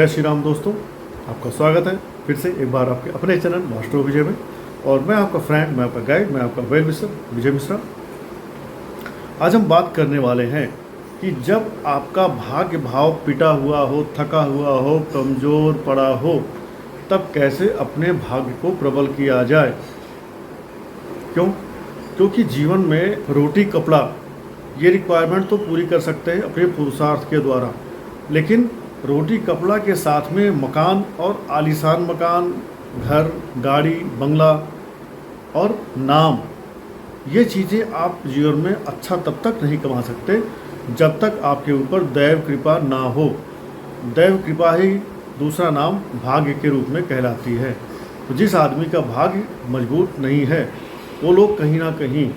जय श्री राम दोस्तों, आपका स्वागत है फिर से एक बार आपके अपने चैनल मास्टर विजय में। और मैं आपका फ्रेंड, मैं आपका गाइड, मैं आपका वेल विशर विजय मिश्रा। आज हम बात करने वाले हैं कि जब आपका भाग्य भाव पिटा हुआ हो, थका हुआ हो, कमज़ोर पड़ा हो, तब कैसे अपने भाग्य को प्रबल किया जाए। क्योंकि जीवन में रोटी कपड़ा ये रिक्वायरमेंट तो पूरी कर सकते हैं अपने पुरुषार्थ के द्वारा, लेकिन रोटी कपड़ा के साथ में मकान और आलीशान मकान, घर, गाड़ी, बंगला और नाम, ये चीज़ें आप जीवन में अच्छा तब तक नहीं कमा सकते जब तक आपके ऊपर दैव कृपा ना हो। दैव कृपा ही दूसरा नाम भाग्य के रूप में कहलाती है। तो जिस आदमी का भाग्य मजबूत नहीं है, वो लोग कहीं ना कहीं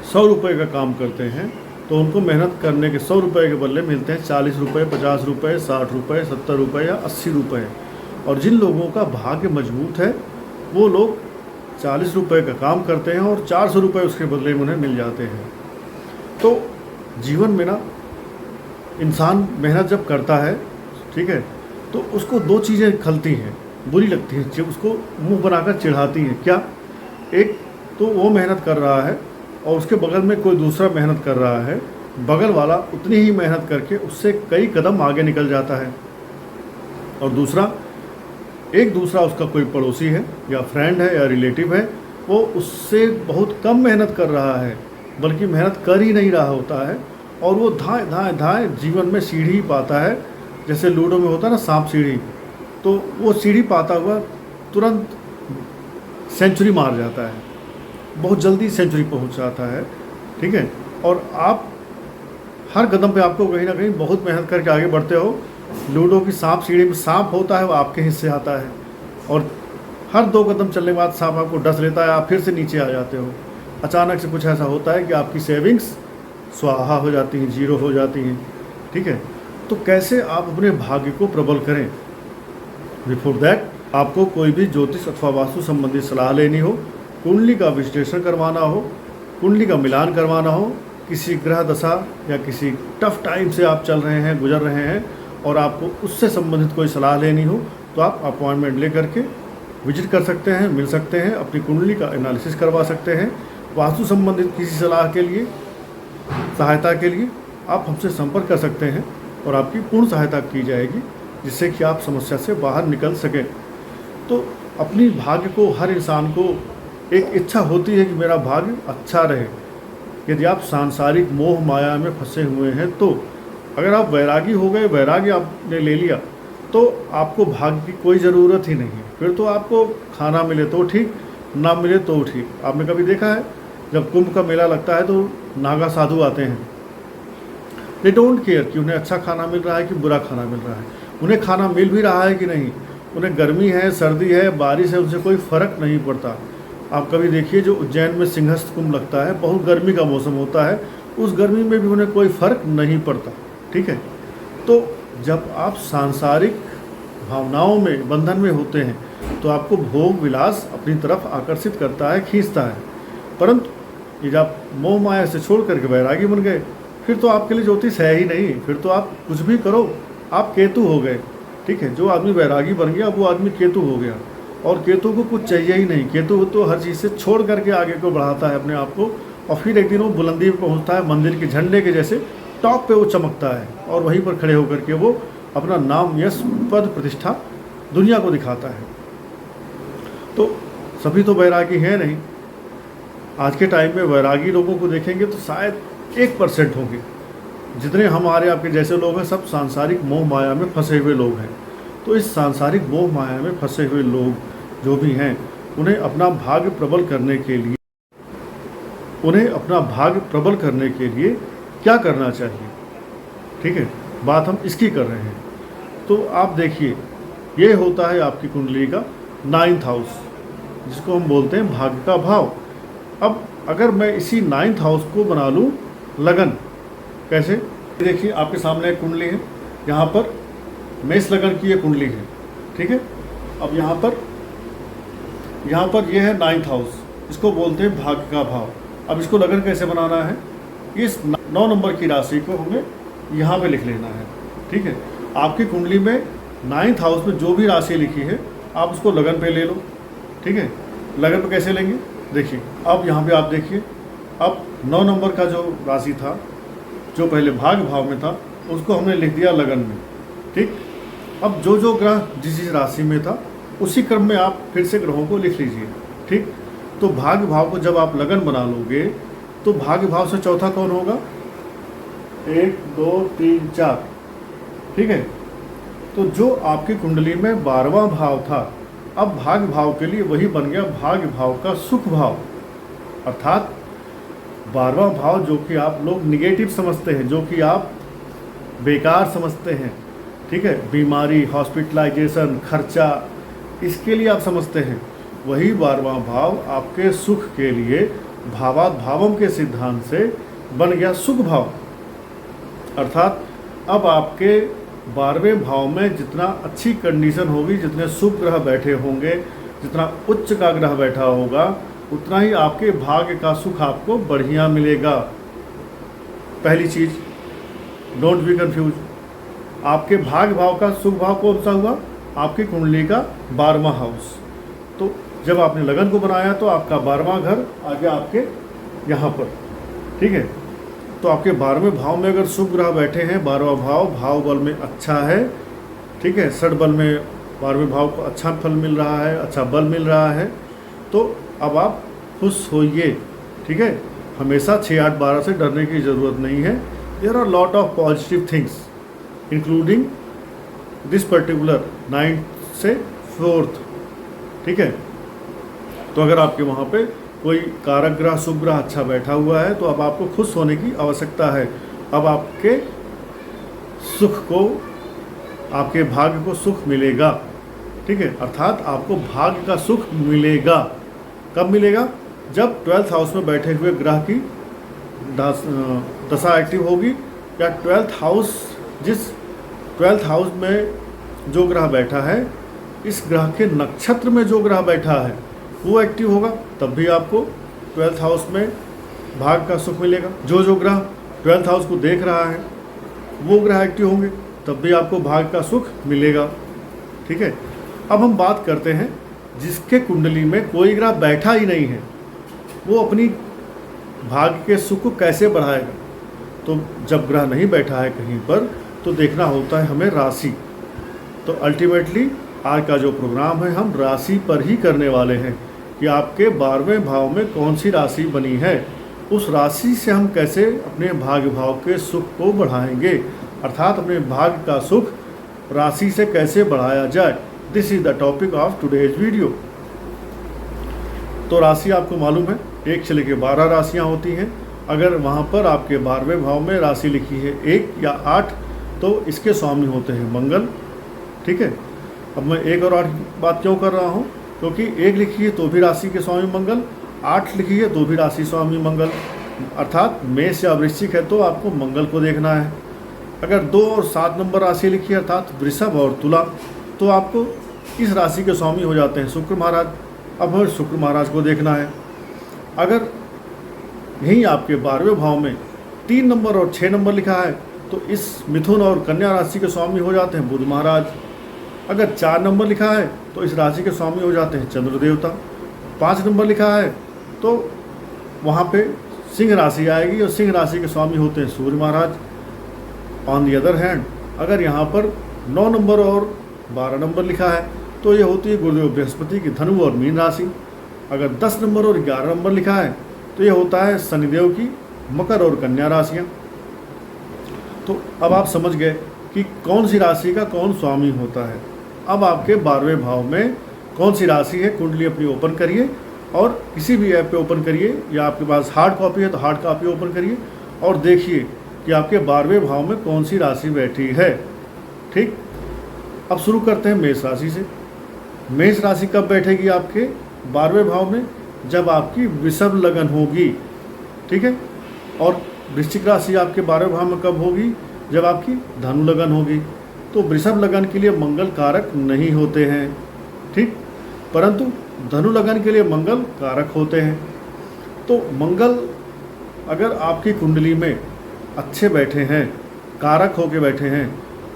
100 रुपये का काम करते हैं तो उनको मेहनत करने के 100 रुपये के बदले मिलते हैं 40 रुपये, 50 रुपये, 60 रुपये, 70 रुपये या 80 रुपये। और जिन लोगों का भाग्य मजबूत है वो लोग 40 रुपये का काम करते हैं और 400 रुपये उसके बदले में उन्हें मिल जाते हैं। तो जीवन में ना इंसान मेहनत जब करता है, ठीक है, तो उसको दो चीज़ें खलती हैं, बुरी लगती हैं, उसको मुंह बनाकर चिढ़ाती हैं। क्या? एक तो वो मेहनत कर रहा है और उसके बगल में कोई दूसरा मेहनत कर रहा है, बगल वाला उतनी ही मेहनत करके उससे कई कदम आगे निकल जाता है। और दूसरा, एक दूसरा उसका कोई पड़ोसी है या फ्रेंड है या रिलेटिव है, वो उससे बहुत कम मेहनत कर रहा है, बल्कि मेहनत कर ही नहीं रहा होता है, और वो धाए धाए धाए जीवन में सीढ़ी पाता है। जैसे लूडो में होता है ना सांप सीढ़ी, तो वो सीढ़ी पाता हुआ तुरंत सेंचुरी मार जाता है, बहुत जल्दी सेंचुरी पहुंच जाता है, ठीक है। और आप हर कदम पे आपको कहीं ना कहीं बहुत मेहनत करके आगे बढ़ते हो। लूडो की सांप सीढ़ी में सांप होता है, वो आपके हिस्से आता है, और हर 2 कदम चलने के बाद सांप आपको डस लेता है, आप फिर से नीचे आ जाते हो। अचानक से कुछ ऐसा होता है कि आपकी सेविंग्स स्वाहा हो जाती हैं, जीरो हो जाती हैं, ठीक है। तो कैसे आप अपने भाग्य को प्रबल करें? बिफोर दैट आपको कोई भी ज्योतिष अथवा वास्तु संबंधी सलाह लेनी हो, कुंडली का विश्लेषण करवाना हो, कुंडली का मिलान करवाना हो, किसी ग्रह दशा या किसी टफ टाइम से आप चल रहे हैं, गुजर रहे हैं, और आपको उससे संबंधित कोई सलाह लेनी हो, तो आप अपॉइंटमेंट ले करके विजिट कर सकते हैं, मिल सकते हैं, अपनी कुंडली का एनालिसिस करवा सकते हैं। वास्तु संबंधित किसी सलाह के लिए, सहायता के लिए आप हमसे संपर्क कर सकते हैं और आपकी पूर्ण सहायता की जाएगी, जिससे कि आप समस्या से बाहर निकल सकें। तो अपनी भाग्य को, हर इंसान को एक इच्छा होती है कि मेरा भाग्य अच्छा रहे। यदि आप सांसारिक मोह माया में फंसे हुए हैं, तो अगर आप वैरागी हो गए, वैराग्य आपने ले लिया, तो आपको भाग्य की कोई ज़रूरत ही नहीं है। फिर तो आपको खाना मिले तो ठीक, ना मिले तो ठीक। आपने कभी देखा है जब कुंभ का मेला लगता है तो नागा साधु आते हैं, दे डोंट केयर कि उन्हें अच्छा खाना मिल रहा है कि बुरा खाना मिल रहा है, उन्हें खाना मिल भी रहा है कि नहीं, उन्हें गर्मी है, सर्दी है, बारिश है, उनसे कोई फ़र्क नहीं पड़ता। आप कभी देखिए जो उज्जैन में सिंहस्थ कुंभ लगता है, बहुत गर्मी का मौसम होता है, उस गर्मी में भी उन्हें कोई फ़र्क नहीं पड़ता, ठीक है। तो जब आप सांसारिक भावनाओं में, बंधन में होते हैं, तो आपको भोग विलास अपनी तरफ आकर्षित करता है, खींचता है। परंतु ये जब आप मोह माया से छोड़ करके वैरागी बन गए, फिर तो आपके लिए ज्योतिष है ही नहीं, फिर तो आप कुछ भी करो आप केतु हो गए, ठीक है। जो आदमी वैरागी बन गया वो आदमी केतु हो गया, और केतु को कुछ चाहिए ही नहीं। केतु तो हर चीज़ से छोड़ करके आगे को बढ़ाता है अपने आप को, और फिर एक दिन वो बुलंदी पर पहुँचता है, मंदिर के झंडे के जैसे टॉप पे वो चमकता है, और वहीं पर खड़े होकर के वो अपना नाम, यश, पद, प्रतिष्ठा दुनिया को दिखाता है। तो सभी तो वैरागी हैं नहीं। आज के टाइम में वैरागी लोगों को देखेंगे तो शायद 1% होंगे। जितने हमारे आपके जैसे लोग हैं, सब सांसारिक मोह माया में फंसे हुए लोग हैं। तो इस सांसारिक मोह माया में फंसे हुए लोग जो भी हैं, उन्हें अपना भाग्य प्रबल करने के लिए क्या करना चाहिए, ठीक है, बात हम इसकी कर रहे हैं। तो आप देखिए, ये होता है आपकी कुंडली का 9th हाउस, जिसको हम बोलते हैं भाग्य का भाव। अब अगर मैं इसी 9th हाउस को बना लूँ लगन, कैसे? देखिए आपके सामने एक कुंडली है, यहाँ पर मेष लगन की ये कुंडली है, ठीक है। अब यहाँ पर ये है 9th हाउस, इसको बोलते हैं भाग्य का भाव। अब इसको लगन कैसे बनाना है? इस 9 नंबर की राशि को हमें यहाँ पे लिख लेना है, ठीक है। आपकी कुंडली में 9th हाउस में जो भी राशि लिखी है आप उसको लगन पे ले लो, ठीक है। लगन पे कैसे लेंगे, देखिए अब यहाँ पे आप देखिए, अब 9 नंबर का जो राशि था, जो पहले भाग भाव में था, उसको हमने लिख दिया लगन में, ठीक। अब जो जो ग्रह जिस जिस राशि में था उसी क्रम में आप फिर से ग्रहों को लिख लीजिए, ठीक। तो भाग भाव को जब आप लगन बना लोगे तो भाग भाव से चौथा कौन होगा, 1 2 3 4, ठीक है। तो जो आपकी कुंडली में 12वां भाव था, अब भाग भाव के लिए वही बन गया भाग भाव का सुख भाव, अर्थात 12वां भाव जो कि आप लोग निगेटिव समझते हैं, जो कि आप बेकार समझते हैं, ठीक है, बीमारी, हॉस्पिटलाइजेशन, खर्चा, इसके लिए आप समझते हैं, वही 12वां भाव आपके सुख के लिए भावात भावम के सिद्धांत से बन गया सुख भाव। अर्थात अब आपके 12वें भाव में जितना अच्छी कंडीशन होगी, जितने शुभ ग्रह बैठे होंगे, जितना उच्च का ग्रह बैठा होगा, उतना ही आपके भाग्य का सुख आपको बढ़िया मिलेगा। पहली चीज़, डोंट बी कंफ्यूज, आपके भाग्य भाव का सुख भाव कौन सा हुआ, आपकी कुंडली का 12वां हाउस। तो जब आपने लगन को बनाया तो आपका 12वां घर आ गया आपके यहाँ पर, ठीक है। तो आपके 12वें भाव में अगर शुभ ग्रह बैठे हैं, 12वां भाव भाव बल में अच्छा है, ठीक है, षड बल में 12वें भाव को अच्छा फल मिल रहा है, अच्छा बल मिल रहा है, तो अब आप खुश होइए, ठीक है। हमेशा 6 8 12 से डरने की ज़रूरत नहीं है। There are lot of positive things including this particular 9th से 4th, ठीक है। तो अगर आपके वहाँ पे कोई कारक ग्रह शुभ ग्रह अच्छा बैठा हुआ है तो अब आपको खुश होने की आवश्यकता है। अब आपके सुख को, आपके भाग्य को सुख मिलेगा, ठीक है, अर्थात आपको भाग्य का सुख मिलेगा। कब मिलेगा, जब 12th हाउस में बैठे हुए ग्रह की दशा एक्टिव होगी, या 12th हाउस, जिस 12th हाउस में जो ग्रह बैठा है, इस ग्रह के नक्षत्र में जो ग्रह बैठा है वो एक्टिव होगा, तब भी आपको 12th हाउस में भाग का सुख मिलेगा। जो जो ग्रह 12th हाउस को देख रहा है वो ग्रह एक्टिव होंगे, तब भी आपको भाग का सुख मिलेगा, ठीक है। अब हम बात करते हैं जिसके कुंडली में कोई ग्रह बैठा ही नहीं है, वो अपनी भाग्य के सुख को कैसे बढ़ाएगा। तो जब ग्रह नहीं बैठा है कहीं पर तो देखना होता है हमें राशि। तो अल्टीमेटली आज का जो प्रोग्राम है हम राशि पर ही करने वाले हैं कि आपके 12वें भाव में कौन सी राशि बनी है, उस राशि से हम कैसे अपने भाग्य भाव के सुख को बढ़ाएंगे, अर्थात अपने भाग्य का सुख राशि से कैसे बढ़ाया जाए। This is the topic of today's video. तो राशि आपको मालूम है 1 से लेकर 12 राशियाँ होती हैं। अगर वहाँ पर आपके 12वें भाव में राशि लिखी है 1 या 8 तो इसके स्वामी होते हैं मंगल, ठीक है। अब मैं 1 और 8 बात क्यों कर रहा हूँ, क्योंकि 1 लिखी है तो भी राशि के स्वामी मंगल, 8 लिखी है तो भी राशि स्वामी मंगल, अर्थात मेष या वृश्चिक है तो आपको मंगल को देखना है। अगर 2 और 7 नंबर राशि लिखी है अर्थात वृषभ और तुला, तो आपको इस राशि के स्वामी हो जाते हैं शुक्र महाराज। अब हमें शुक्र महाराज को देखना है। अगर यहीं आपके 12वें भाव में 3 नंबर और 6 नंबर लिखा है तो इस मिथुन और कन्या राशि के स्वामी हो जाते हैं बुध महाराज। अगर 4 नंबर लिखा है तो इस राशि के स्वामी हो जाते हैं चंद्र देवता। 5 नंबर लिखा है तो वहाँ पे सिंह राशि आएगी और सिंह राशि के स्वामी होते हैं सूर्य महाराज। ऑन दी अदर हैंड अगर यहाँ पर 9 नंबर और 12 नंबर लिखा है तो ये होती है गुरुदेव बृहस्पति की धनु और मीन राशि। अगर 10 नंबर और 11 नंबर लिखा है तो ये होता है शनिदेव की मकर और कन्या राशियाँ। तो अब आप समझ गए कि कौन सी राशि का कौन स्वामी होता है। अब आपके 12वें भाव में कौन सी राशि है, कुंडली अपनी ओपन करिए और किसी भी ऐप पे ओपन करिए, या आपके पास हार्ड कॉपी है तो हार्ड कॉपी ओपन करिए और देखिए कि आपके 12वें भाव में कौन सी राशि बैठी है, ठीक। अब शुरू करते हैं मेष राशि से। मेष राशि कब बैठेगी आपके 12वें भाव में, जब आपकी वृषभ लगन होगी, ठीक है। और वृश्चिक राशि आपके 12वें भाव में कब होगी, जब आपकी धनु लगन होगी। तो वृषभ लगन के लिए मंगल कारक नहीं होते हैं, ठीक, परंतु धनु लगन के लिए मंगल कारक होते हैं। तो मंगल अगर आपकी कुंडली में अच्छे बैठे हैं, कारक होके बैठे हैं,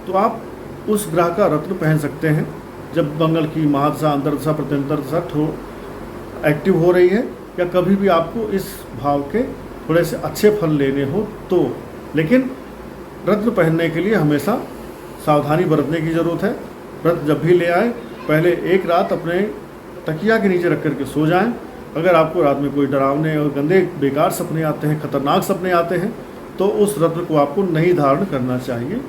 तो आप उस ग्रह का रत्न पहन सकते हैं जब मंगल की महादशा, अंतर्दशा, प्रत्यंतरदशा एक्टिव हो रही है, या कभी भी आपको इस भाव के थोड़े से अच्छे फल लेने हो तो। लेकिन रत्न पहनने के लिए हमेशा सावधानी बरतने की ज़रूरत है। रत्न जब भी ले आए पहले एक रात अपने तकिया के नीचे रख करके सो जाएं। अगर आपको रात में कोई डरावने और गंदे बेकार सपने आते हैं, खतरनाक सपने आते हैं, तो उस रत्न को आपको नहीं धारण करना चाहिए।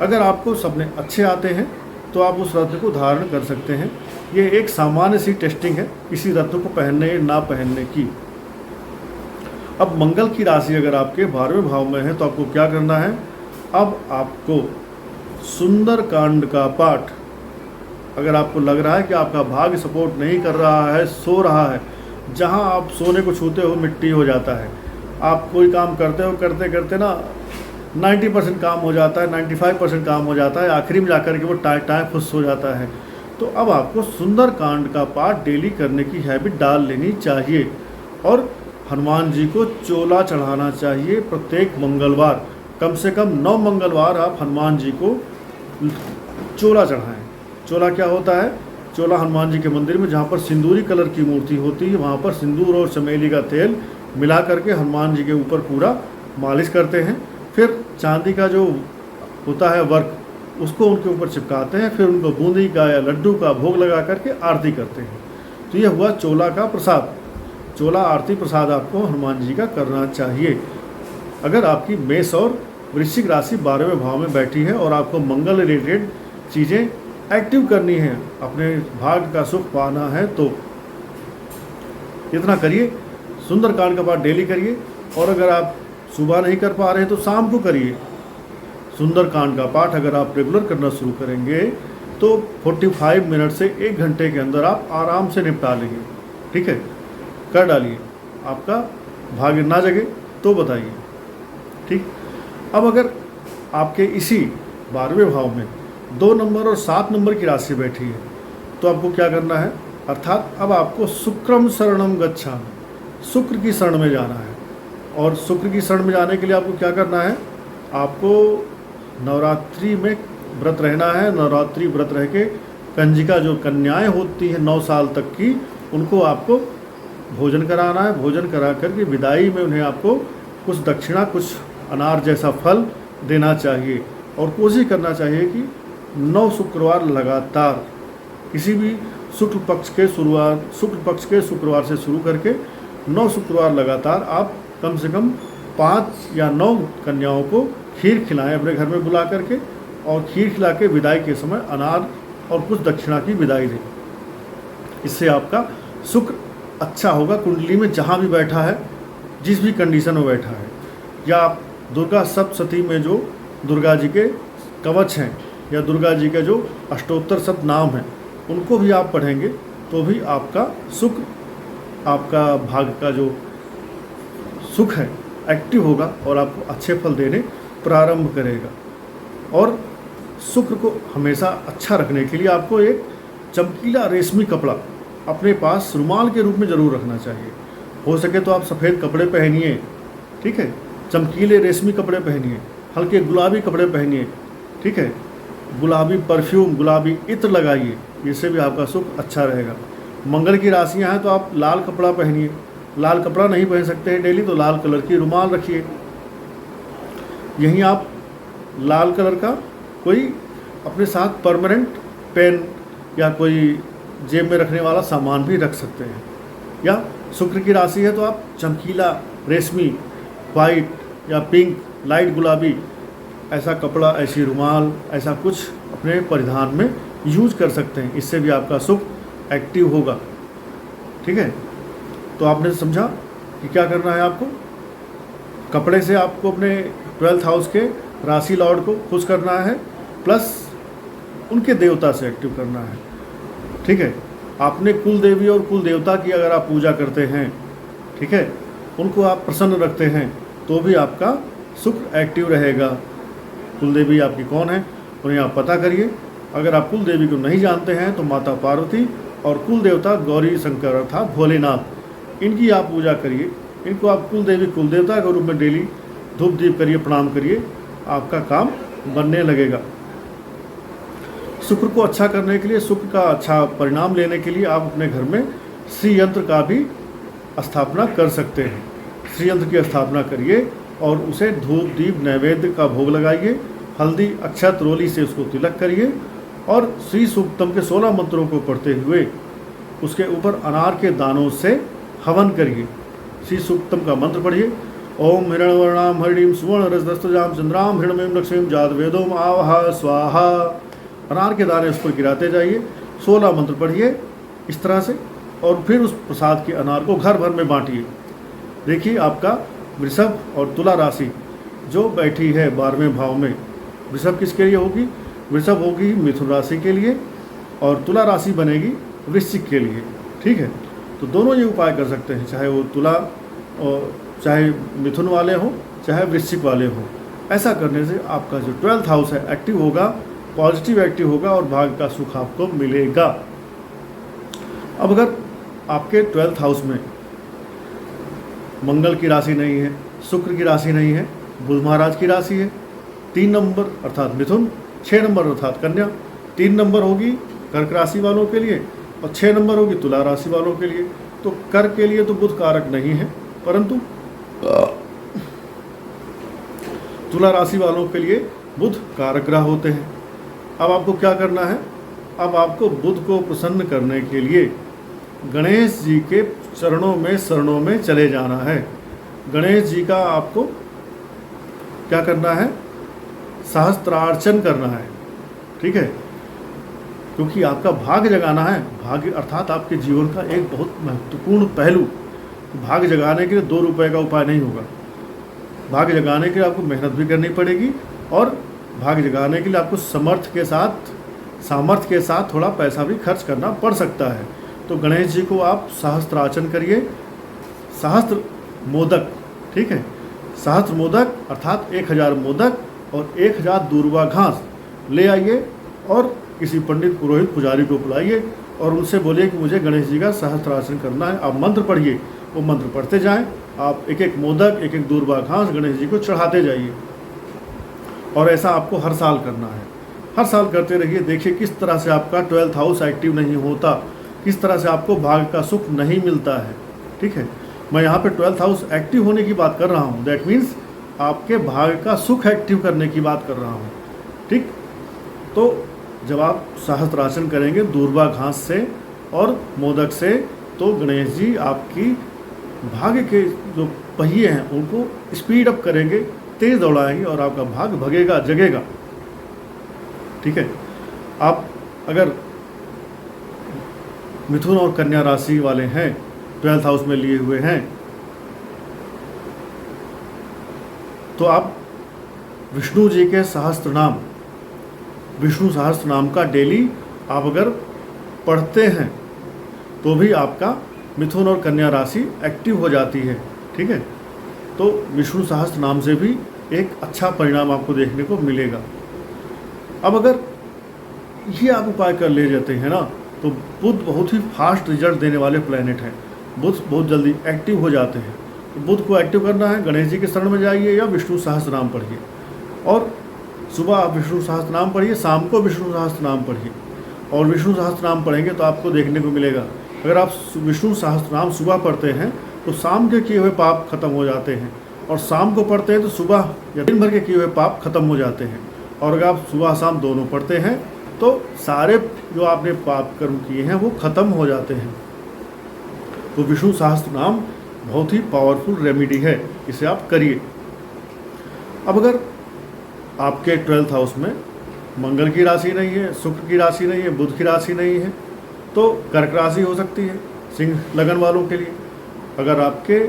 अगर आपको सपने अच्छे आते हैं तो आप उस रत्न को धारण कर सकते हैं। ये एक सामान्य सी टेस्टिंग है किसी रत्न को पहनने ना पहनने की। अब मंगल की राशि अगर आपके 12वें भाव में है तो आपको क्या करना है? अब आपको सुंदर कांड का पाठ, अगर आपको लग रहा है कि आपका भाग्य सपोर्ट नहीं कर रहा है, सो रहा है, जहां आप सोने को छूते हो मिट्टी हो जाता है, आप कोई काम करते हो, करते करते ना 90% काम हो जाता है, 95% काम हो जाता है, आखिरी में जाकर के वो टाइम फुस हो जाता है, तो अब आपको सुंदर कांड का पाठ डेली करने की हैबिट डाल लेनी चाहिए। और हनुमान जी को चोला चढ़ाना चाहिए प्रत्येक मंगलवार। कम से कम 9 मंगलवार आप हनुमान जी को चोला चढ़ाएं। चोला क्या होता है? चोला हनुमान जी के मंदिर में जहाँ पर सिंदूरी कलर की मूर्ति होती है, वहाँ पर सिंदूर और चमेली का तेल मिला करके हनुमान जी के ऊपर पूरा मालिश करते हैं। फिर चांदी का जो होता है वर्क, उसको उनके ऊपर चिपकाते हैं, फिर उनको बूंदी का या लड्डू का भोग लगा करके आरती करते हैं। तो यह हुआ चोला का प्रसाद। चोला आरती प्रसाद आपको हनुमान जी का करना चाहिए। अगर आपकी मेष और वृश्चिक राशि 12वें भाव में बैठी है और आपको मंगल रिलेटेड चीज़ें एक्टिव करनी है, अपने भाग्य का सुख पाना है, तो इतना करिए। सुंदरकांड का पाठ डेली करिए, और अगर आप सुबह नहीं कर पा रहे हैं तो शाम को करिए। सुंदरकांड का पाठ अगर आप रेगुलर करना शुरू करेंगे तो 45 मिनट से 1 घंटे के अंदर आप आराम से निपटा लेंगे। ठीक है, कर डालिए। आपका भाग्य ना जगे तो बताइए। ठीक। अब अगर आपके इसी 12वें भाव में 2 नंबर और 7 नंबर की राशि बैठी है तो आपको क्या करना है? अर्थात अब आपको शुक्रम शरणम गच्छामि, शुक्र की शरण में जाना है। और शुक्र की शरण में जाने के लिए आपको क्या करना है? आपको नवरात्रि में व्रत रहना है। नवरात्रि व्रत रह के कंजिका जो कन्याएं होती हैं 9 साल तक की, उनको आपको भोजन कराना है। भोजन करा करके विदाई में उन्हें आपको कुछ दक्षिणा, कुछ अनार जैसा फल देना चाहिए। और कोशिश करना चाहिए कि 9 शुक्रवार लगातार, किसी भी शुक्ल पक्ष के शुक्रवार से शुरू करके 9 शुक्रवार लगातार आप कम से कम 5 या 9 कन्याओं को खीर खिलाएं अपने घर में बुला करके, और खीर खिला के विदाई के समय अनार और कुछ दक्षिणा की विदाई दें। इससे आपका शुक्र अच्छा होगा। कुंडली में जहाँ भी बैठा है, जिस भी कंडीशन में बैठा है, या आप दुर्गा सप्तशती में जो दुर्गा जी के कवच हैं या दुर्गा जी के जो अष्टोत्तर शत नाम हैं, उनको भी आप पढ़ेंगे तो भी आपका शुक्र, आपका भाग्य का जो सुख है एक्टिव होगा और आपको अच्छे फल देने प्रारंभ करेगा। और शुक्र को हमेशा अच्छा रखने के लिए आपको एक चमकीला रेशमी कपड़ा अपने पास रुमाल के रूप में ज़रूर रखना चाहिए। हो सके तो आप सफ़ेद कपड़े पहनिए। ठीक है, चमकीले रेशमी कपड़े पहनिए, हल्के गुलाबी कपड़े पहनिए। ठीक है, गुलाबी परफ्यूम, गुलाबी इत्र लगाइए, इससे भी आपका सुख अच्छा रहेगा। मंगल की राशियाँ हैं तो आप लाल कपड़ा पहनिए। लाल कपड़ा नहीं पहन सकते हैं डेली तो लाल कलर की रुमाल रखिए। यहीं आप लाल कलर का कोई अपने साथ परमानेंट पेन या कोई जेब में रखने वाला सामान भी रख सकते हैं। या शुक्र की राशि है तो आप चमकीला रेशमी, वाइट या पिंक, लाइट गुलाबी ऐसा कपड़ा, ऐसी रुमाल, ऐसा कुछ अपने परिधान में यूज कर सकते हैं। इससे भी आपका सुख एक्टिव होगा। ठीक है, तो आपने समझा कि क्या करना है आपको? कपड़े से आपको अपने 12th हाउस के राशि लॉर्ड को खुश करना है, प्लस उनके देवता से एक्टिव करना है। ठीक है, आपने कुल देवी और कुल देवता की अगर आप पूजा करते हैं, ठीक है, उनको आप प्रसन्न रखते हैं तो भी आपका शुक्र एक्टिव रहेगा। कुल देवी आपकी कौन है उन्हें आप पता करिए। अगर आप कुल देवी को नहीं जानते हैं तो माता पार्वती और कुल देवता गौरी शंकर अर्थात भोलेनाथ, इनकी आप पूजा करिए। इनको आप कुल देवी कुल देवता के रूप में डेली धूप दीप करिए, प्रणाम करिए, आपका काम बनने लगेगा। शुक्र को अच्छा करने के लिए, शुक्र का अच्छा परिणाम लेने के लिए आप अपने घर में श्री यंत्र का भी स्थापना कर सकते हैं। श्री यंत्र की स्थापना करिए और उसे धूप दीप नैवेद्य का भोग लगाइए, हल्दी अक्षत रोली से उसको तिलक करिए और श्री सूक्तम के 16 मंत्रों को पढ़ते हुए उसके ऊपर अनार के दानों से हवन करिए। श्री सूक्तम का मंत्र पढ़िए। ओम हिरण्यवर्णाम हरिणीम सुवर्ण रजतस्तजाम चंद्राम हिरण्यम लक्ष्मीम जातवेदोम आवाह स्वाहा। अनार के दाने उस पर गिराते जाइए, 16 मंत्र पढ़िए इस तरह से, और फिर उस प्रसाद के अनार को घर भर में बांटिए। देखिए आपका वृषभ और तुला राशि जो बैठी है 12वें भाव में, वृषभ किसके लिए होगी? वृषभ होगी मिथुन राशि के लिए और तुला राशि बनेगी वृश्चिक के लिए। ठीक है, तो दोनों ये उपाय कर सकते हैं, चाहे वो तुला और चाहे मिथुन वाले हों चाहे वृश्चिक वाले हों। ऐसा करने से आपका जो 12th हाउस है एक्टिव होगा, पॉजिटिव एक्टिव होगा और भाग्य का सुख आपको मिलेगा। अब अगर आपके 12th हाउस में मंगल की राशि नहीं है, शुक्र की राशि नहीं है, बुध महाराज की राशि है, 3 नंबर अर्थात मिथुन, 6 नंबर अर्थात कन्या, 3 नंबर होगी कर्क राशि वालों के लिए और 6 नंबर होगी तुला राशि वालों के लिए। तो कर्क के लिए तो बुध कारक नहीं है, परंतु तुला राशि वालों के लिए बुध कारक ग्रह होते हैं। अब आपको क्या करना है? अब आपको बुध को प्रसन्न करने के लिए गणेश जी के शरणों में चले जाना है। गणेश जी का आपको क्या करना है? सहस्त्रार्चन करना है। ठीक है, क्योंकि आपका भाग्य जगाना है। भाग्य अर्थात आपके जीवन का एक बहुत महत्वपूर्ण पहलू। भाग्य जगाने के लिए 2 रुपए का उपाय नहीं होगा। भाग्य जगाने के लिए आपको मेहनत भी करनी पड़ेगी और भाग्य जगाने के लिए आपको सामर्थ्य के साथ थोड़ा पैसा भी खर्च करना पड़ सकता है। तो गणेश जी को आप सहस्त्रार्चन करिए, सहस्त्र मोदक, ठीक है, सहस्त्र मोदक अर्थात 1000 मोदक और 1000 दूर्वा घास ले आइए और किसी पंडित पुरोहित पुजारी को बुलाइए और उनसे बोलिए कि मुझे गणेश जी का सहस्त्रार्चन करना है। आप मंत्र पढ़िए, वो मंत्र पढ़ते जाएं, आप एक एक मोदक एक एक दूर्वा घास गणेश जी को चढ़ाते जाइए और ऐसा आपको हर साल करना है। हर साल करते रहिए। देखिए किस तरह से आपका 12th हाउस एक्टिव नहीं होता, किस तरह से आपको भाग्य का सुख नहीं मिलता है। ठीक है, मैं यहाँ पे 12th हाउस एक्टिव होने की बात कर रहा हूँ, दैट मीन्स आपके भाग्य का सुख एक्टिव करने की बात कर रहा हूँ। ठीक, तो जब आप सहस्त्रार्चन करेंगे दूर्वा घास से और मोदक से, तो गणेश जी आपकी भाग्य के जो पहिए हैं उनको स्पीड अप करेंगे, तेज दौड़ाएंगे और आपका भाग्य भगेगा जगेगा। ठीक है, आप अगर मिथुन और कन्या राशि वाले हैं, 12th हाउस में लिए हुए हैं, तो आप विष्णु जी के सहस्त्र नाम, विष्णु सहस्त्र नाम का डेली आप अगर पढ़ते हैं तो भी आपका मिथुन और कन्या राशि एक्टिव हो जाती है। ठीक है, तो विष्णु सहस्त्र नाम से भी एक अच्छा परिणाम आपको देखने को मिलेगा। अब अगर ये आप उपाय कर ले जाते हैं ना, तो बुध बहुत ही फास्ट रिजल्ट देने वाले प्लैनेट हैं। बुध बहुत जल्दी एक्टिव हो जाते हैं। तो बुध को एक्टिव करना है, गणेश जी के शरण में जाइए या विष्णु सहस्त्र नाम पढ़िए और सुबह आप विष्णु सहस्त्र नाम पढ़िए, शाम को विष्णु सहस्त्र नाम पढ़िए। और विष्णु सहस्त्र नाम पढ़ेंगे तो आपको देखने को मिलेगा, अगर आप विष्णु सहस्त्र नाम सुबह पढ़ते हैं तो शाम के किए हुए पाप खत्म हो जाते हैं, और शाम को पढ़ते हैं तो सुबह या दिन भर के किए हुए पाप खत्म हो जाते हैं। और अगर आप सुबह शाम दोनों पढ़ते हैं तो सारे जो आपने पाप कर्म किए हैं वो खत्म हो जाते हैं। तो विष्णु सहस्त्र नाम बहुत ही पावरफुल रेमेडी है, इसे आप करिए। अब अगर आपके 12th हाउस में मंगल की राशि नहीं है, शुक्र की राशि नहीं है, बुध की राशि नहीं है, तो कर्क राशि हो सकती है सिंह लगन वालों के लिए। अगर आपके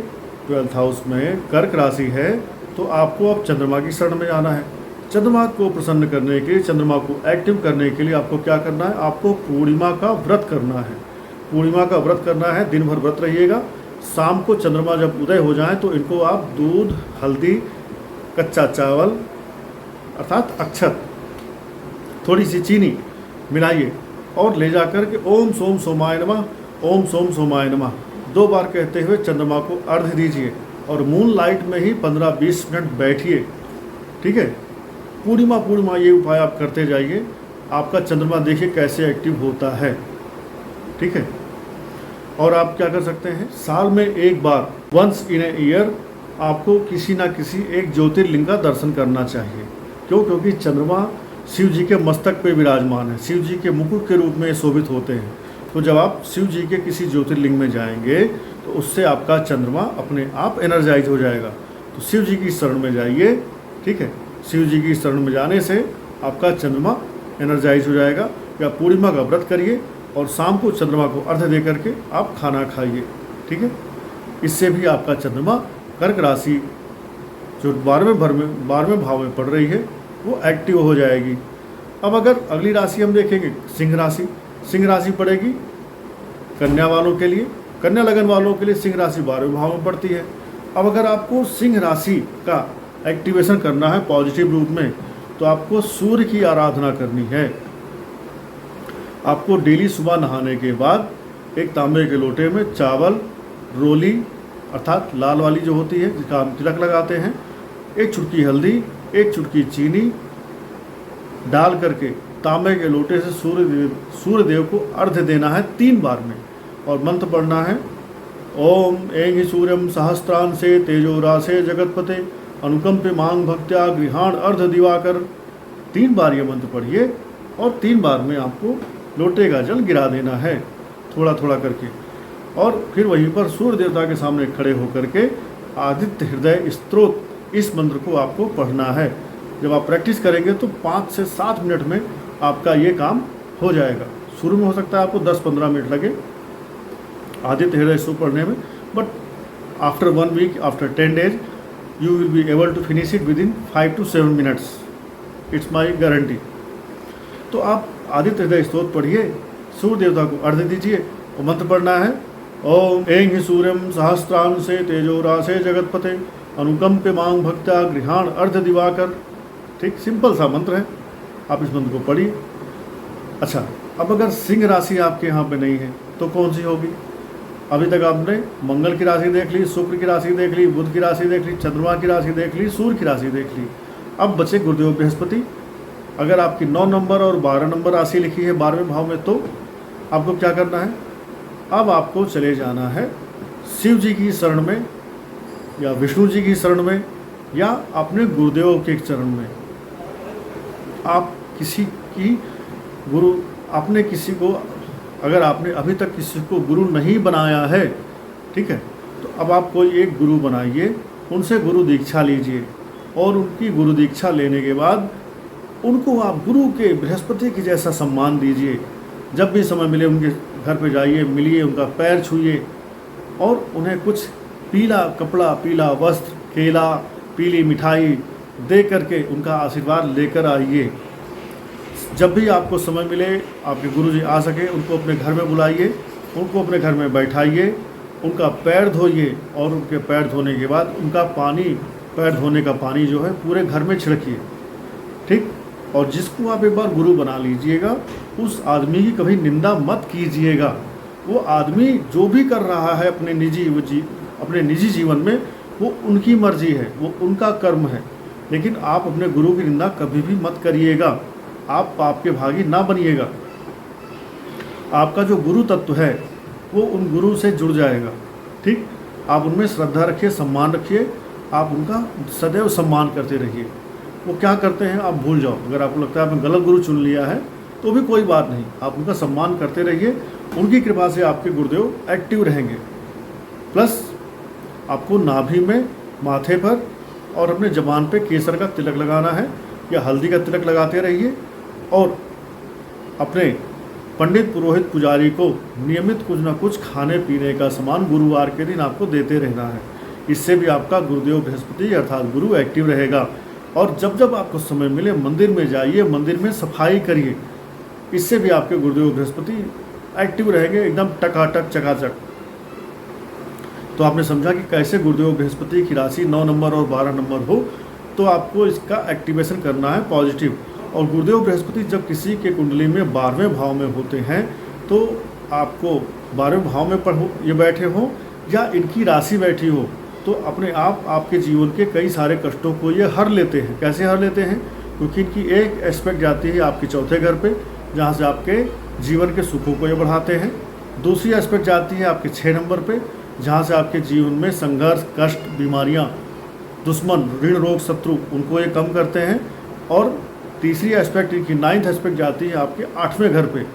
12th हाउस में कर्क राशि है तो आपको अब चंद्रमा की शरण में जाना है। चंद्रमा को प्रसन्न करने के लिए, चंद्रमा को एक्टिव करने के लिए आपको क्या करना है? आपको पूर्णिमा का व्रत करना है। पूर्णिमा का व्रत करना है, दिन भर व्रत रहिएगा। शाम को चंद्रमा जब उदय हो जाए तो इनको आप दूध, हल्दी, कच्चा चावल अर्थात अक्षत, थोड़ी सी चीनी मिलाइए और ले जाकर के ओम सोम सोमाय नमः, ओम सोम सोमाय नमः 2 बार कहते हुए चंद्रमा को अर्घ्य दीजिए और मून लाइट में ही 15-20 मिनट बैठिए। ठीक है, पूर्णिमा ये उपाय आप करते जाइए, आपका चंद्रमा देखिए कैसे एक्टिव होता है, ठीक है। और आप क्या कर सकते हैं, साल में एक बार, वंस इन ए ईयर, आपको किसी ना किसी एक ज्योतिर्लिंग का दर्शन करना चाहिए। क्यों? क्योंकि चंद्रमा शिव जी के मस्तक पे विराजमान है, शिव जी के मुकुट के रूप में शोभित होते हैं। तो जब आप शिव जी के किसी ज्योतिर्लिंग में जाएंगे तो उससे आपका चंद्रमा अपने आप एनर्जाइज हो जाएगा। तो शिव जी की शरण में जाइए, ठीक है। शिव जी की शरण में जाने से आपका चंद्रमा एनर्जाइज हो जाएगा। या पूर्णिमा का व्रत करिए और शाम को चंद्रमा को अर्घ्य दे करके आप खाना खाइए, ठीक है। इससे भी आपका चंद्रमा कर्क राशि जो 12वें भाव में पड़ रही है वो एक्टिव हो जाएगी। अब अगर अगली राशि हम देखेंगे, सिंह राशि। सिंह राशि पड़ेगी कन्या वालों के लिए, कन्या लगन वालों के लिए सिंह राशि 12वें भाव में पड़ती है। अब अगर आपको सिंह राशि का एक्टिवेशन करना है पॉजिटिव रूप में, तो आपको सूर्य की आराधना करनी है। आपको डेली सुबह नहाने के बाद एक तांबे के लोटे में चावल, रोली अर्थात लाल वाली जो होती है जिसका हम तिलक लगाते हैं, एक चुटकी हल्दी, एक चुटकी चीनी डाल करके तांबे के लोटे से सूर्य देव को अर्घ्य देना है 3 बार में। और मंत्र पढ़ना है, ओम ऐं हि सूर्यम सहस्त्रांशे से तेजोरासे जगतपते अनुकंप मांग भक्त्या गृहाण अर्ध दिवाकर। 3 बार ये मंत्र पढ़िए और 3 बार में आपको लोटे का जल गिरा देना है थोड़ा थोड़ा करके। और फिर वहीं पर सूर्य देवता के सामने खड़े होकर के आदित्य हृदय स्तोत्र, इस मंत्र को आपको पढ़ना है। जब आप प्रैक्टिस करेंगे तो 5 से 7 मिनट में आपका ये काम हो जाएगा। शुरू में हो सकता है आपको 10-15 मिनट लगे आदित्य हृदय स्तोत्र पढ़ने में, but after 1 week, after 10 days, you will be able to finish it within 5 to 7 minutes. It's my guarantee. तो आप आदित्य हृदय स्तोत्र पढ़िए, सूर्य देवता को अर्घ्य दीजिए और मंत्र पढ़ना है, ओम ऐं हि सूर्यम सहस्त्रांशे तेजोरासे जगतपते अनुकंप मांग भक्त्या गृहाण अर्ध दिवाकर। ठीक, सिंपल सा मंत्र है, आप इस मंत्र को पढ़िए। अच्छा, अब अगर सिंह राशि आपके यहाँ पे नहीं है तो कौन सी होगी? अभी तक आपने मंगल की राशि देख ली, शुक्र की राशि देख ली, बुध की राशि देख ली, चंद्रमा की राशि देख ली, सूर्य की राशि देख ली। अब बचे गुरुदेव बृहस्पति। अगर आपकी 9 नंबर और 12 नंबर राशि लिखी है 12वें भाव में, तो आपको क्या करना है? अब आपको चले जाना है शिव जी की शरण में या विष्णु जी की शरण में या अपने गुरुदेव के चरण में। आप किसी की गुरु, आपने किसी को, अगर आपने अभी तक किसी को गुरु नहीं बनाया है, ठीक है, तो अब आप कोई एक गुरु बनाइए, उनसे गुरु दीक्षा लीजिए और उनकी गुरु दीक्षा लेने के बाद उनको आप गुरु के बृहस्पति की जैसा सम्मान दीजिए। जब भी समय मिले उनके घर पे जाइए, मिलिए, उनका पैर छूइए और उन्हें कुछ पीला कपड़ा, पीला वस्त्र, केला, पीली मिठाई दे करके उनका आशीर्वाद लेकर आइए। जब भी आपको समय मिले, आपके गुरुजी आ सके, उनको अपने घर में बुलाइए, उनको अपने घर में बैठाइए, उनका पैर धोइए और उनके पैर धोने के बाद उनका पानी, पैर धोने का पानी जो है पूरे घर में छिड़किए। ठीक, और जिसको आप एक बार गुरु बना लीजिएगा, उस आदमी की कभी निंदा मत कीजिएगा। वो आदमी जो भी कर रहा है अपने निजी जीवन में, वो उनकी मर्जी है, वो उनका कर्म है, लेकिन आप अपने गुरु की निंदा कभी भी मत करिएगा। आप पाप के भागी ना बनिएगा। आपका जो गुरु तत्व है वो उन गुरु से जुड़ जाएगा। ठीक, आप उनमें श्रद्धा रखिए, सम्मान रखिए, आप उनका सदैव सम्मान करते रहिए। वो क्या करते हैं आप भूल जाओ। अगर आपको लगता है आपने गलत गुरु चुन लिया है तो भी कोई बात नहीं, आप उनका सम्मान करते रहिए। उनकी कृपा से आपके गुरुदेव एक्टिव रहेंगे। प्लस आपको नाभि में, माथे पर और अपने जबान पे केसर का तिलक लगाना है या हल्दी का तिलक लगाते रहिए और अपने पंडित, पुरोहित, पुजारी को नियमित कुछ ना कुछ खाने पीने का सामान गुरुवार के दिन आपको देते रहना है। इससे भी आपका गुरुदेव बृहस्पति अर्थात गुरु एक्टिव रहेगा। और जब जब आपको समय मिले मंदिर में जाइए, मंदिर में सफाई करिए, इससे भी आपके गुरुदेव बृहस्पति एक्टिव रहेंगे, एकदम टकाटक चकाचक। तो आपने समझा कि कैसे गुरुदेव बृहस्पति की राशि 9 नंबर और 12 नंबर हो तो आपको इसका एक्टिवेशन करना है पॉजिटिव। और गुरुदेव बृहस्पति जब किसी के कुंडली में 12वें भाव में होते हैं तो आपको 12वें भाव में पर हो ये बैठे हो या इनकी राशि बैठी हो, तो अपने आप आपके जीवन के कई सारे कष्टों को ये हर लेते हैं। कैसे हर लेते हैं? क्योंकि इनकी एक एस्पेक्ट जाती है आपके चौथे घर पे, जहाँ से आपके जीवन के सुखों को ये बढ़ाते हैं। दूसरी एस्पेक्ट जाती है आपके 6 नंबर पे, जहाँ से आपके जीवन में संघर्ष, कष्ट, बीमारियाँ, दुश्मन, ऋण, रोग, शत्रु, उनको ये कम करते हैं। और तीसरी एस्पेक्ट इनकी 9th एस्पेक्ट जाती है आपके 8वें घर पे,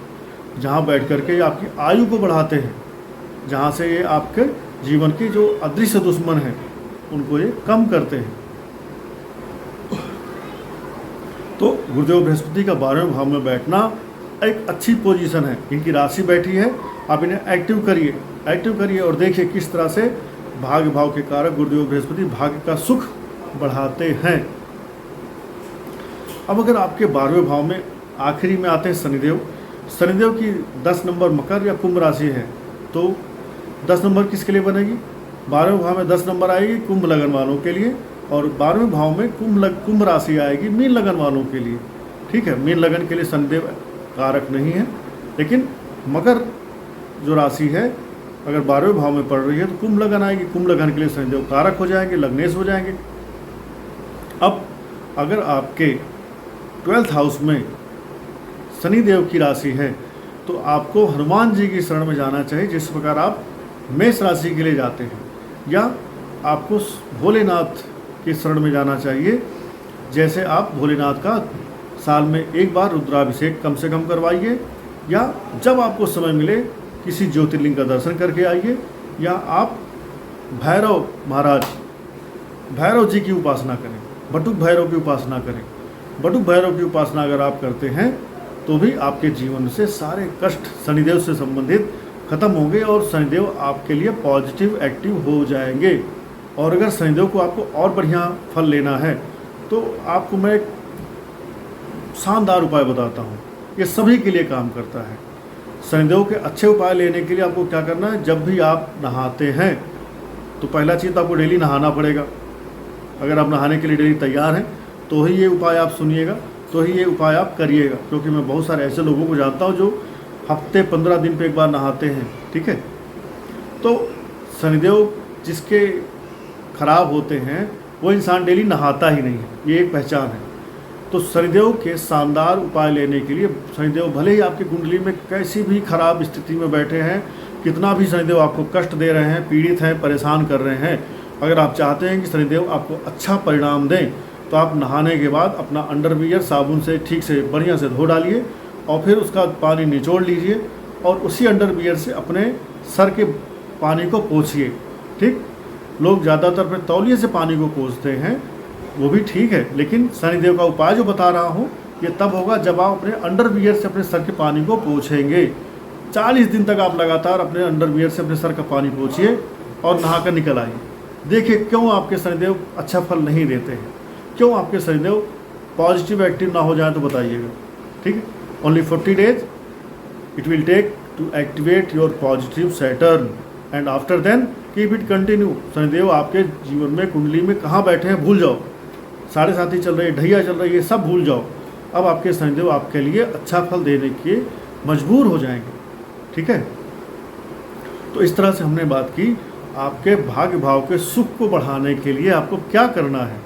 जहाँ बैठ करके ये आपकी आयु को बढ़ाते हैं, जहाँ से ये आपके जीवन के जो अदृश्य दुश्मन हैं उनको ये कम करते हैं। तो गुरुदेव बृहस्पति का 12वें भाव में बैठना एक अच्छी पोजीशन है। इनकी राशि बैठी है, आप इन्हें एक्टिव करिए और देखिए किस तरह से भाग्य भाव के कारक गुरुदेव बृहस्पति भाग्य का सुख बढ़ाते हैं। अब अगर आपके 12वें भाव में आखिरी में आते हैं शनिदेव की 10 नंबर मकर या कुंभ राशि है, तो 10 नंबर किसके लिए बनेगी? 12वें भाव में 10 नंबर आएगी कुंभ लगन वालों के लिए, और 12वें भाव में कुंभ राशि आएगी मीन लगन वालों के लिए। ठीक है, मीन लगन के लिए शनिदेव कारक नहीं है, लेकिन मकर जो राशि है अगर 12वें भाव में पड़ रही है तो कुंभ लगन आएगी, कुंभ लगन के लिए शनिदेव कारक हो जाएंगे, लग्नेश हो जाएंगे। अब अगर आपके 12th हाउस में शनिदेव की राशि है तो आपको हनुमान जी की शरण में जाना चाहिए, जिस प्रकार आप मेष राशि के लिए जाते हैं, या आपको भोलेनाथ की शरण में जाना चाहिए। जैसे आप भोलेनाथ का साल में एक बार रुद्राभिषेक कम से कम करवाइए, या जब आपको समय मिले किसी ज्योतिर्लिंग का दर्शन करके आइए, या आप भैरव जी की उपासना करें, बटुक भैरव की उपासना करें। बटुक भैरव की उपासना अगर आप करते हैं तो भी आपके जीवन से सारे कष्ट शनिदेव से संबंधित खत्म होंगे और शनिदेव आपके लिए पॉजिटिव एक्टिव हो जाएंगे। और अगर शनिदेव को आपको और बढ़िया फल लेना है तो आपको मैं एक शानदार उपाय बताता हूँ, ये सभी के लिए काम करता है। शनिदेव के अच्छे उपाय लेने के लिए आपको क्या करना है, जब भी आप नहाते हैं तो पहला चीज़ तो आपको डेली नहाना पड़ेगा। अगर आप नहाने के लिए डेली तैयार हैं तो ही ये उपाय आप सुनिएगा, तो ही ये उपाय आप करिएगा, क्योंकि मैं बहुत सारे ऐसे लोगों को जानता हूँ जो हफ्ते 15 दिन पे एक बार नहाते हैं। ठीक है, तो शनिदेव जिसके खराब होते हैं वो इंसान डेली नहाता ही नहीं है, ये एक पहचान है। तो शनिदेव के शानदार उपाय लेने के लिए, शनिदेव भले ही आपकी कुंडली में कैसी भी खराब स्थिति में बैठे हैं, कितना भी शनिदेव आपको कष्ट दे रहे हैं, पीड़ित हैं, परेशान कर रहे हैं, अगर आप चाहते हैं कि शनिदेव आपको अच्छा परिणाम दें तो आप नहाने के बाद अपना अंडरवियर साबुन से ठीक से बढ़िया से धो डालिए और फिर उसका पानी निचोड़ लीजिए और उसी अंडरवियर से अपने सर के पानी को पोंछिए। ठीक, लोग ज़्यादातर फिर तौलिए से पानी को पोंछते हैं, वो भी ठीक है, लेकिन शनिदेव का उपाय जो बता रहा हूँ ये तब होगा जब आप अपने अंडरवियर से अपने सर के पानी को पोंछेंगे। 40 दिन तक आप लगातार अपने अंडरवियर से अपने सर का पानी पोंछिए और नहा कर निकल आइए। देखिए क्यों आपके शनिदेव अच्छा फल नहीं देते हैं, क्यों आपके शनिदेव पॉजिटिव एक्टिव ना हो जाए तो बताइएगा। ठीक है, only 40 days it will take to activate your positive Saturn and after then keep it continue. Shanidev आपके जीवन में कुंडली में कहाँ बैठे हैं भूल जाओ, साढ़े साथी चल रही है, ढैया चल रही है, सब भूल जाओ। अब आपके शनिदेव आपके लिए अच्छा फल देने के मजबूर हो जाएंगे। ठीक है, तो इस तरह से हमने बात की आपके भाग्य भाव के सुख को बढ़ाने के लिए आपको क्या करना है।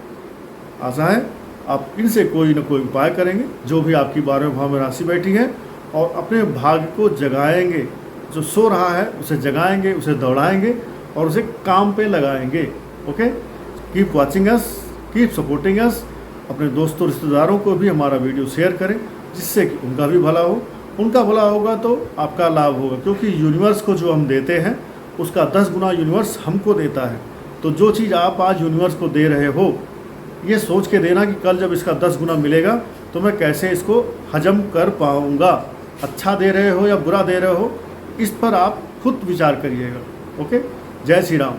आशा है आप इनसे कोई ना कोई उपाय करेंगे, जो भी आपकी 12वें भाव में राशि बैठी है, और अपने भाग्य को जगाएंगे। जो सो रहा है उसे जगाएंगे, उसे दौड़ाएंगे और उसे काम पे लगाएंगे। Okay, keep watching us, keep supporting us. अपने दोस्तों रिश्तेदारों को भी हमारा वीडियो शेयर करें, जिससे कि उनका भी भला हो। उनका भला होगा तो आपका लाभ होगा, क्योंकि यूनिवर्स को जो हम देते हैं उसका 10 गुना यूनिवर्स हमको देता है। तो जो चीज़ आप आज यूनिवर्स को दे रहे हो, ये सोच के देना कि कल जब इसका 10 गुना मिलेगा तो मैं कैसे इसको हजम कर पाऊँगा। अच्छा दे रहे हो या बुरा दे रहे हो, इस पर आप खुद विचार करिएगा। ओके, जय श्री राम।